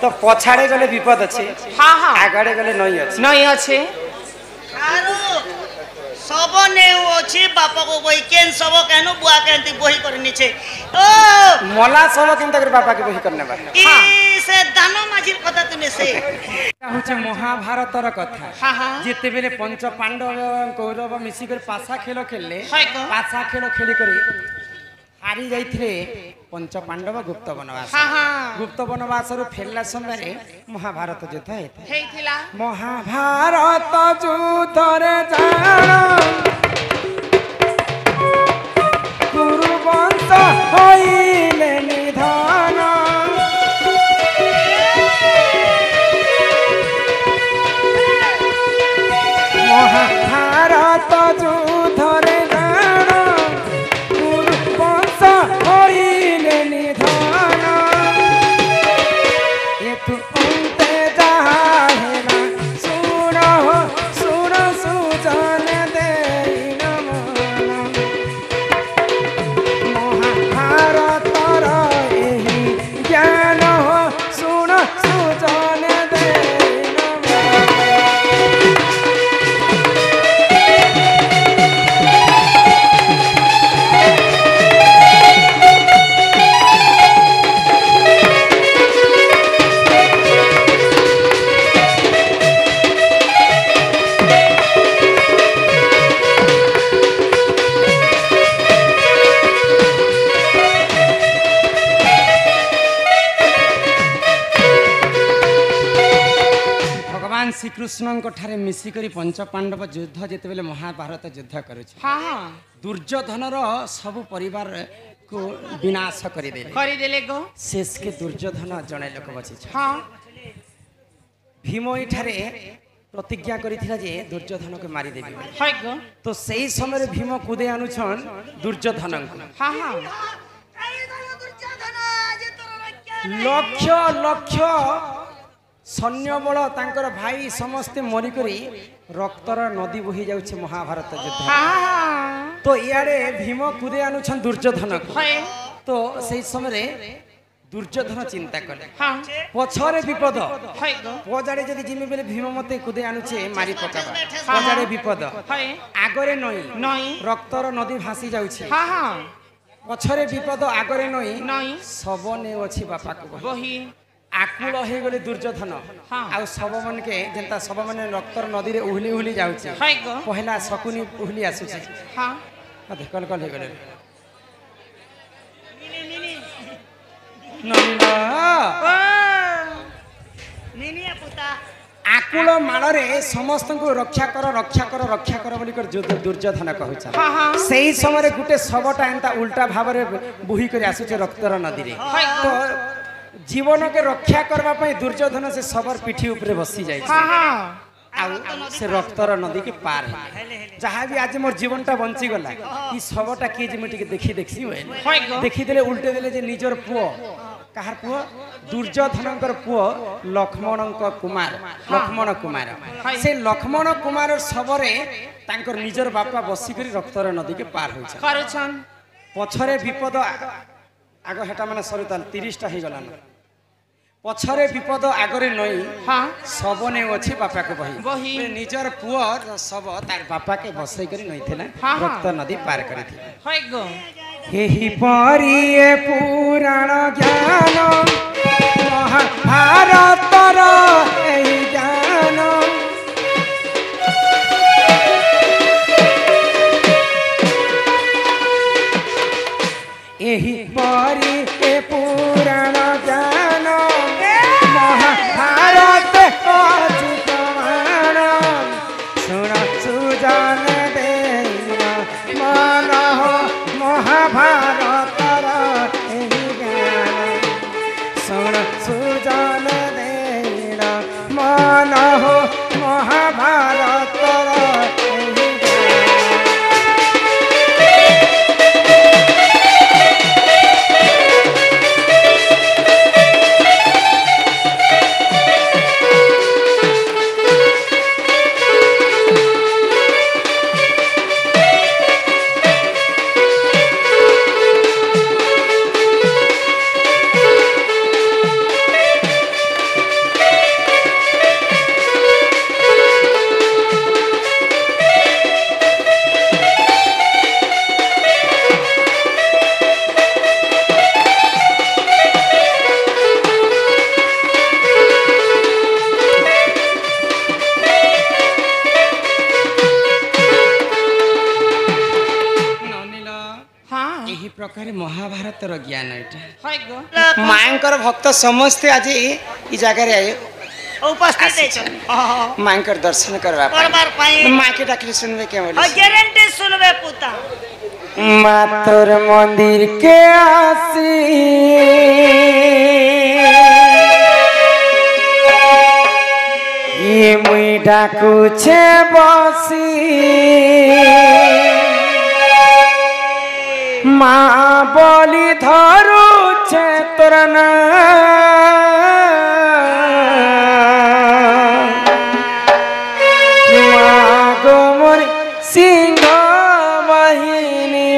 तो पछाड़े गले विपद अच्छे हाँ हाँ आगड़े गले नई अच्छे नहीं अच्छे आरो सब ने अछि बाप को कोई केन सब कहनो बुआ कहती बही करनी छे ओ मला सब केनता कर बापा के बही करने बा ई से दानो माझी कथा तने से होचे महाभारतर कथा हाँ हाँ जेते बेले पंच पांडव कौरव मिसी कर पासा खेल खेलले हाय को पासा खेल खेली करे हारी जाइथिले पंच पांडव गुप्त वनवास हाँ हाँ गुप्त वनवास रु फेरला समय महाभारत युद्ध हेता हेइथिला महाभारत युद्ध रे जान कुरुवंश होइले निधन महाभारत युद्ध रे जान कुरुवंश होइले निधन ये तू अंते जाहेना सुन सुजन दे नमन महाभारतर एहि ज्ञान सुन सुजन दे भगवान श्रीकृष्ण ठारे मिसिकरी पंच पांडव युद्ध जिते बेले महाभारत युद्ध करुछ हाँ हाँ दुर्योधनर सब परिवार को विनाश करिदेले गो शेष के दुर्योधन जड़े लोक बची हाँ भीम एठारे प्रतिज्ञा करिथिला जे दुर्योधन को मारी देबी हाय गो तो सही समय भीम कुदे अनुछन दुर्योधन को हाँ हाँ लक्ष लक्ष सैन्य बल तांकर भाई समस्ते मरिकरी रक्तर नदी बही जाउछे महाभारत युद्ध हाँ तो इयाडे भीम कुदे अनुछन दुर्योधन को हाय तो सही समय दुर्योधन चिंता कले हाँ पछरे विपद हाय गो पजाड़े जदि जिमे बेले भीम मते कुदे अनुछे मारी पकाबा पजाड़े विपद हाय आगरे नई नहीं रक्तर नदी भासी जाउछे हाँ हाँ पछरे विपद आगरे नई नहीं सब ने अछि बापा को बही आकुल हो गले दुर्योधन हाँ। आ सब मन के जेंता सब मन रक्तर नदी रे उहली उहली जाउछे हाय गो पहला शकुनी उहली आसुछे हाँ अधे कल कल हे गले नन्ना निनिया पुता आकुल माଳରେ ସମସ୍ତଙ୍କୁ ରକ୍ଷା କର ବୋଲି ଦୁର୍ଯୋଧନ କହୁଛ हाँ हाँ ସେହି ସମୟରେ ଗୋଟେ ଶବଟା ଏନ୍ତା ଉଲ୍ଟା ଭାବରେ ବୋହି କରି ଆସୁଛି ରକ୍ତର ନଦୀରେ ତ ଜୀବନକେ ରକ୍ଷା କରିବା ପାଇଁ ଦୁର୍ଯୋଧନ ସେ ଶବର ପିଠି ଉପରେ ବସି ଯାଇଛି हाँ हाँ ଆଉ ସେ ରକ୍ତର ନଦୀକି ପାର ଯାହା ବି ଆଜି ମୋର ଜୀବନଟା ବଞ୍ଚି ଗଲା ଇ ଶବଟା କିଏ ଯେ ମୁଁ ଟିକେ ଦେଖି हाय गो ଦେଖିଦେଲେ ଉଲ୍ଟେ ଦେଲେ ଯେ ନିଜର ପୁଅ କାହାର ପୁଅ ଦୁର୍ଯୋଧନଙ୍କର ପୁଅ ଲକ୍ଷ୍ମଣଙ୍କ କୁମାର ଲକ୍ଷ୍ମଣ କୁମାର ସେ ଲକ୍ଷ୍ମଣ କୁମାର ଶବରେ ତାଙ୍କର ନିଜର ବାପା ବସିକରି ରକ୍ତର ନଦୀକେ ପାର ହୋଇଛ କରୁଛନ୍ ପଛରେ ବିପଦ ଆଗ ହେଟା ମାନେ ସରିତାଲ 30ଟା ହେଇଗଲାନ पछरे विपद आगरे नई हाँ सब ने अछि बापा के बही बही निजर पुओ सब तार बापा के बसई करी नई थिला हाँ रक्त नदी पार करी थी हाय गो एही परिये पुराण ज्ञान महाभारतर एही ज्ञान एही परिये पुराण ज्ञान महाभारत अच्युत प्रमाण सुन सुजान देना मन हो महाभारतर एही ज्ञान सुन सुजान देना मन हो महाभारतर एही प्रकार महाभारत ज्ञान एटा হয় গো मांकर भक्त समस्ते आज ई जगह रे आए उपस्थित है मांकर दर्शन करवा करबार पाई मां के डाकले सुनबे के बोले गारंटी सुनबे पुता मातर मंदिर के आसी ये मुई डाकू छे बसी माँ बोली धरू छे तोरा ना माँ गो मोर सिंह वाहिनी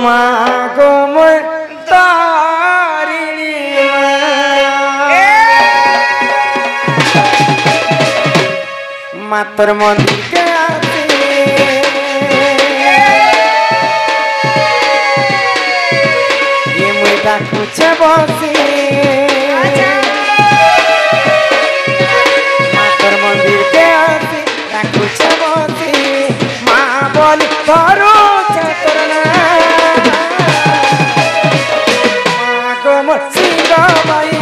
माँ गो मोर तारिणी मातर मंदिर के आते ये मुझा कुछ बसी मातर मंदिर के आते कुछ बसी माँ बोल करो चतरना माँ को मुर्शिदा बाई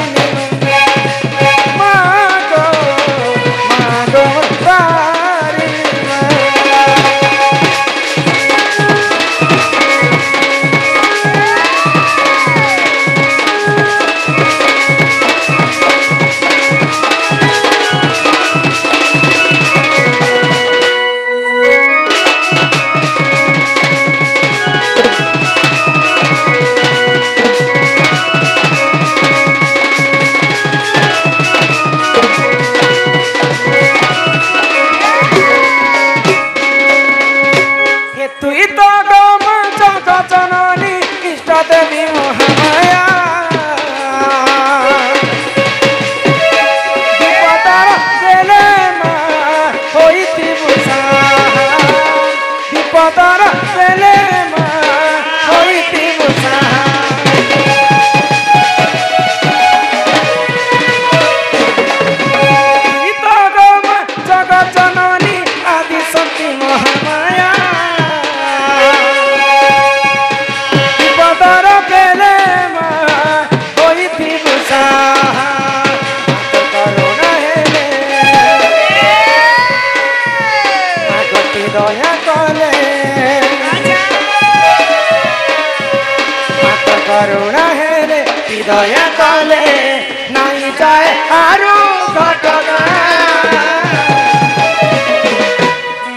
करुणा है रे हृदय कले नहीं जाए आरु घटना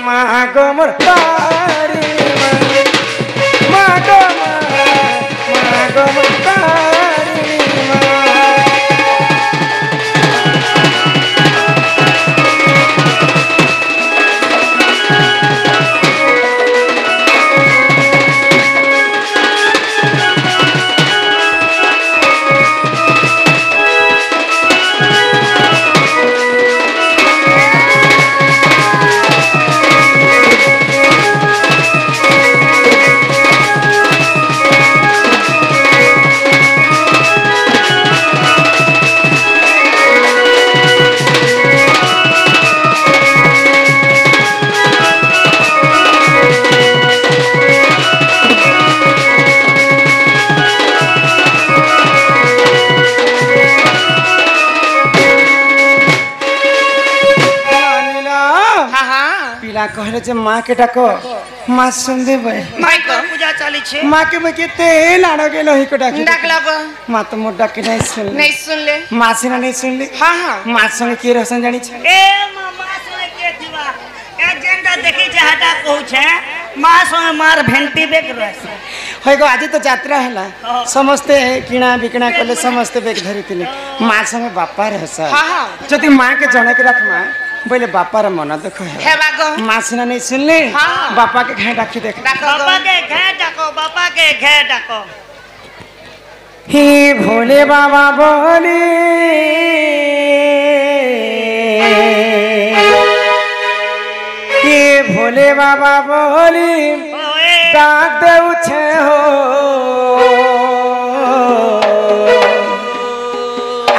माँ गो मोर तारी माँ गो मोर तारी कहले जे माँ के डाको माँ सुन दे भाई माँ को पूजा चली छे माँ के मैं कितने लाड़ो के लोही को डाके डाक लगो माँ तो मोर डाके नहीं सुन ले माँ से ना नहीं सुन ले हाँ हाँ माँ संगे के रहसन जानी छे ए माँ संगे के थीवा एजेंडा देखी जे हटा कहू छे माँ संगे मार भेंटी बेग रहसे होय गो आज तो यात्रा हैला समस्ते किणा बिकणा कले समस्ते बेग धरितिले माँ संगे बापा रहसा हाँ हाँ जति माँ के जने के रख माँ बोले बापा रा मन दुख है माँ सिना नहीं सुन ले हाँ। बापा के घे डाकी देख बापा के घे डाको बापा के घे डाको ही भोले बाबा बोले ही भोले बाबा बोले डाक दे उछे हो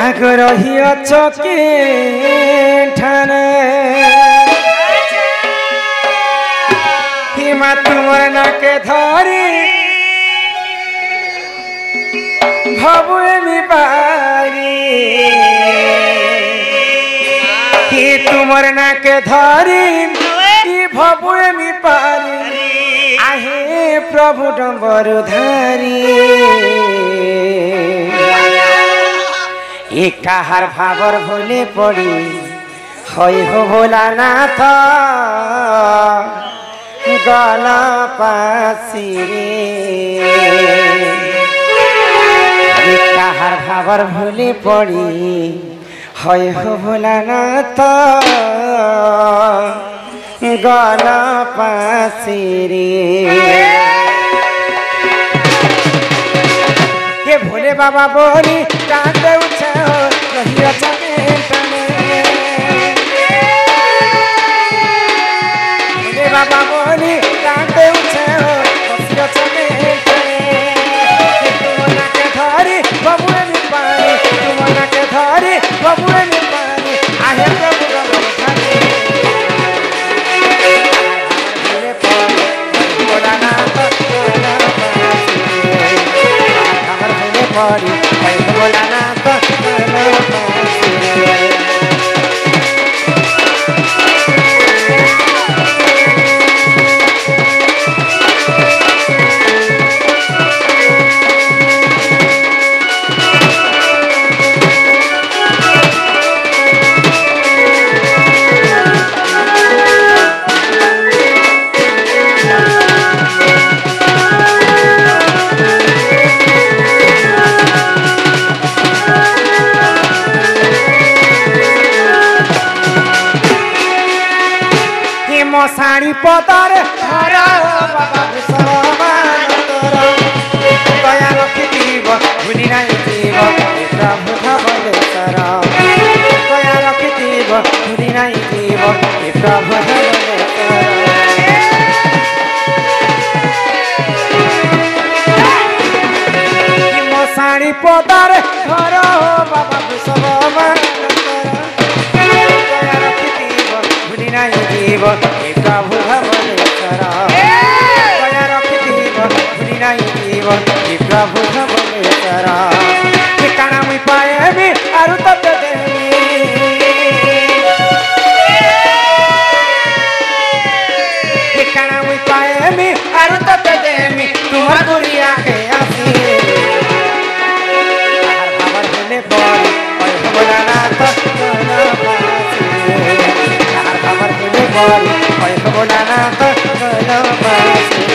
अगर ही अच्छो के ठाने माँ तुमर नाके धरी भबुए मी पारी कि तुमर नाके धरी कि भबुए मी पारी आहे प्रभु डम्बर धारी ए काहार भावर भोले पड़ी हई हो भोलानाथ गला पासी रे काहार भावर भोले पड़ी हई हो भोलानाथ गला पासी रे ये भोले बाबा बोली कांदे उछे हो रहिया चने तने भोले बाबा बोली कांदे उछे हो रहिया चने तने तुमना के धरी बबुए मी पानी तुमना के धरी बबुए मी पानी आहे प्रभु गगन धारी भोले पानी भोलानाथ पड़ी भोलानाथ मशाणी पदर घर बाबा विश्वमान तोर दया रखिथिब भूली नहीं जीव प्रभु धवलेश्वर दया रखिथिब भूली नहीं जीव प्रभु धवलेश्वर मशाणी पदर घर बाबा विश्वमान दया रखिथिब भूली नहीं जीव प्रभु धवलेश्वर दया रखिथिब भूली नहीं जीव प्रभु धवलेश्वर ठिकाना मुई पाएबी आरु तते देमी ठिकाना मुई पाएबी आरु तते देमी तुमर दुरिया के आसी हर भावर भोले पड़ी ओय भोलानाथ गला पासी हर भावर भोले पड़ी ओय भोलानाथ गला पासी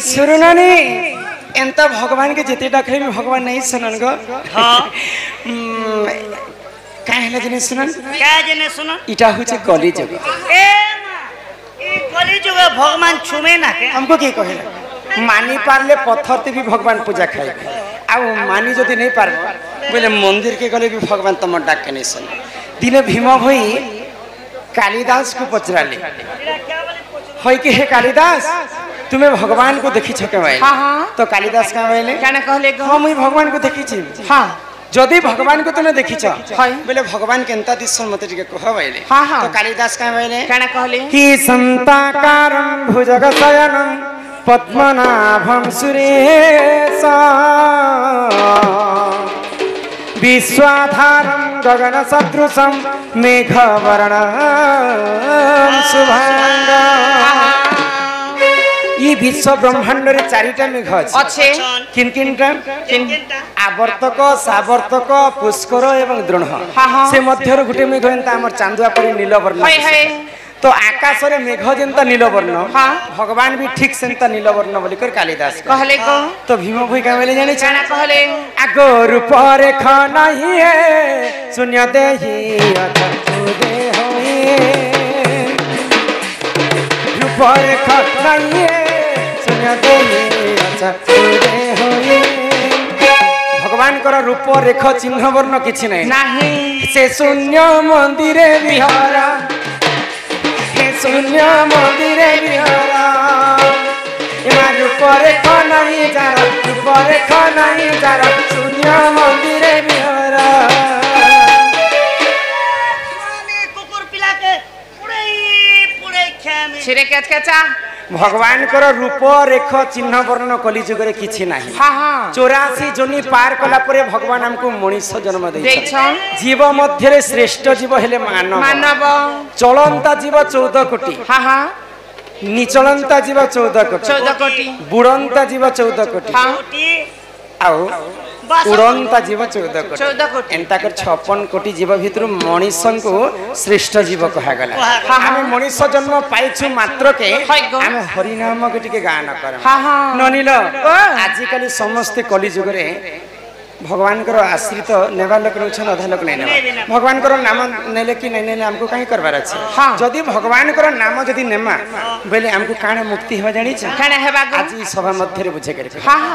सुरुनानी एंत भगवान के जिते डाके भी भगवान नहीं सुनन गो हाँ काहे ले जने सुनन क्या जने सुनो इटा होचे कली जुग ए कली जुग भगवान छुमे ना के हमको की कहेला मानी पारले पत्थर ते भी भगवान पूजा खाई आ मानी जदी नहीं पार बोले मंदिर के गले भी भगवान तम डाके नहीं सुन दिने भीम भई कालिदास को पचराले होय कि हे कालिदास तुम्हें भगवान को देखी छके भाई हाँ हाँ तो कालिदास का बोले क्या कहले गो हम ही भगवान को देखी छी हाँ जदि भगवान को तुमने देखी छ हाय बोले भगवान केनता दिसन मते टिके कह भाईले हाँ हाँ तो कालिदास का बोले क्या कहले कि संताकारं भुजगशयनं पद्मनाभं सुरेश विश्वाधारं गगनसदृशं मेघवर्णं शुभांगं ये विश्व ब्रह्मांड रे चारिटा मेघ अच्छे किन किनटा आवर्तक सावर्तक पुष्कर एवं द्रोण हाँ हाँ से मध्य गोटे मेघ एंता हमर चांदुआ परी नीलवर्ण हाय हाय तो आकाश रे मेघ जेंता नीलवर्ण हाँ भगवान भी ठीक सेंता नीलवर्ण बोली कर कालिदास कहले को तो भीम भई का बोले जाने क्या कहले आगो रूप रेखा नहीं है शून्य देही अचक्षु देह रूप रेखा नहीं है शून्य देले अच्छा पूरे होए भगवान कर रूप रेख चिन्ह वर्ण किछि नहीं नहीं से शून्य मंदिरे विहारा हे शून्य मंदिरे विहारा इमा रूप रेख नहीं जार रूप रेख नहीं जार शून्य मंदिरे विहारा माने कुकुर पिला के पुड़े खेमे छिरे केच केचा भगवान कर रूप रेख चिन्ह वर्ण कली जुग रे किछि नाही हाँ हाँ 84 जोनी पार कला परे भगवान हमको मनुष्य जन्म दे ଦେଇଛନ୍ जीव मध्य श्रेष्ठ जीव हेले मानव मानव चलंता जीव 14 कोटी हाँ हाँ निचलंता जीव 14 कोटी 14 कोटी बुड़ंता जीव 14 कोटी हाँ कोटी आउ उड़ंता जीव 14 कोटी 14 कोटी एंता कर 56 कोटी जीव भितर मनुष्य को श्रेष्ठ जीव कहा गला हाँ, आमे मनुष्य जन्म पाइछु मात्र के हाय गो। आमे हरि नाम के टिके गान कर हाँ हाँ ननिल आजिकल समस्त कली जुग रे भगवान कर आश्रित नेवा लोक रहछन अधा लोक नै नेवा भगवान कर नाम नेले कि नै नेले हमको काहे करबार अछि हाँ। जदी भगवान कर नाम जदी नेमा बेले हमको काणे मुक्ति हो जानि छ खाना हेबा गो आज ई सभा मध्य रे बुझे कर हाँ हाँ